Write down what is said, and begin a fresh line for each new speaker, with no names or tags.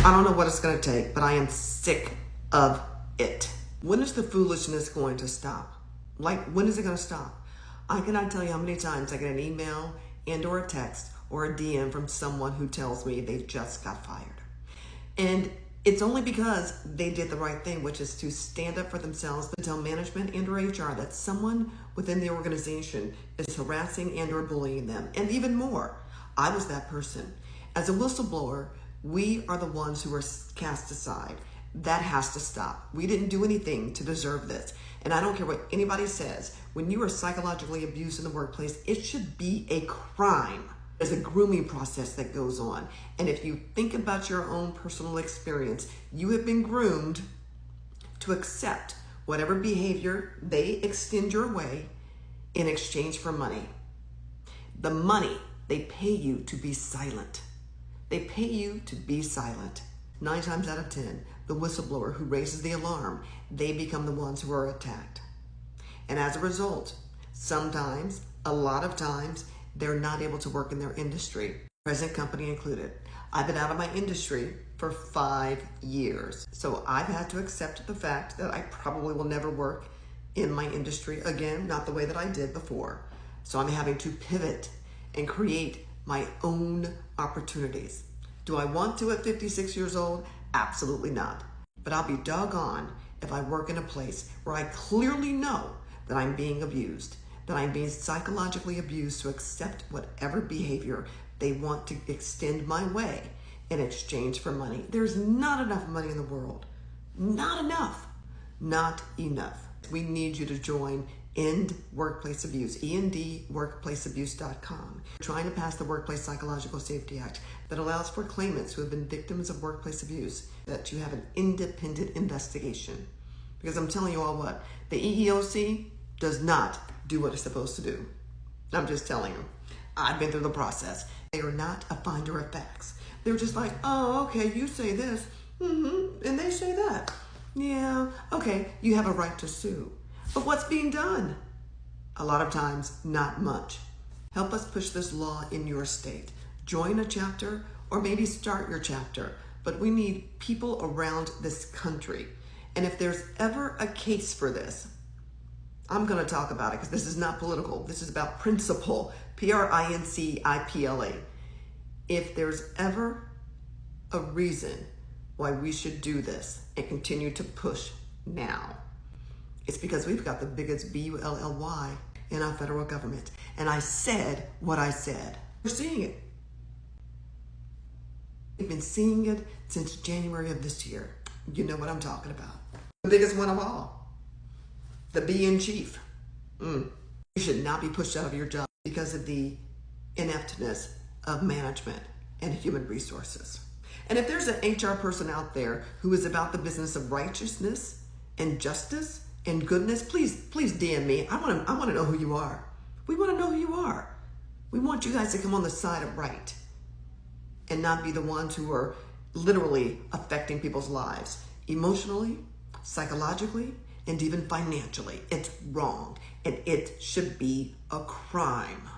I don't know what it's going to take, but I am sick of it. When is the foolishness going to stop? Like, when is it going to stop? I cannot tell you how many times I get an email and or a text or a DM from someone who tells me they just got fired. And it's only because they did the right thing, which is to stand up for themselves and tell management and or HR that someone within the organization is harassing and or bullying them. And even more, I was that person. As a whistleblower, we are the ones who are cast aside. That has to stop. We didn't do anything to deserve this. And I don't care what anybody says. When you are psychologically abused in the workplace, it should be a crime. There's a grooming process that goes on. And if you think about your own personal experience, you have been groomed to accept whatever behavior they extend your way in exchange for money. The money, they pay you to be silent. They pay you to be silent. 9 times out of 10, the whistleblower who raises the alarm, they become the ones who are attacked. And as a result, sometimes, a lot of times, they're not able to work in their industry, present company included. I've been out of my industry for 5 years. So I've had to accept the fact that I probably will never work in my industry again, not the way that I did before. So I'm having to pivot and create my own opportunities. Do I want to at 56 years old? Absolutely not. But I'll be doggone if I work in a place where I clearly know that I'm being abused, that I'm being psychologically abused to accept whatever behavior they want to extend my way in exchange for money. There's not enough money in the world. Not enough. Not enough. We need you to join End Workplace Abuse, endworkplaceabuse.com. We're trying to pass the Workplace Psychological Safety Act that allows for claimants who have been victims of workplace abuse that you have an independent investigation. Because I'm telling you all what, the EEOC does not do what it's supposed to do. I'm just telling you. I've been through the process. They are not a finder of facts. They're just like, oh, okay, you say this, and they say that. Yeah, okay, you have a right to sue. But what's being done? A lot of times, not much. Help us push this law in your state. Join a chapter or maybe start your chapter. But we need people around this country. And if there's ever a case for this, I'm going to talk about it because this is not political. This is about principle, Principla. If there's ever a reason why we should do this and continue to push now, it's because we've got the biggest BULLY in our federal government. And I said what I said. We're seeing it. We've been seeing it since January of this year. You know what I'm talking about. The biggest one of all. The B in chief. You should not be pushed out of your job because of the ineptness of management and human resources. And if there's an HR person out there who is about the business of righteousness and justice and goodness, please DM me. I want to know who you are. We want to know who you are. We want you guys to come on the side of right and not be the ones who are literally affecting people's lives emotionally, psychologically, and even financially. It's wrong, and it should be a crime.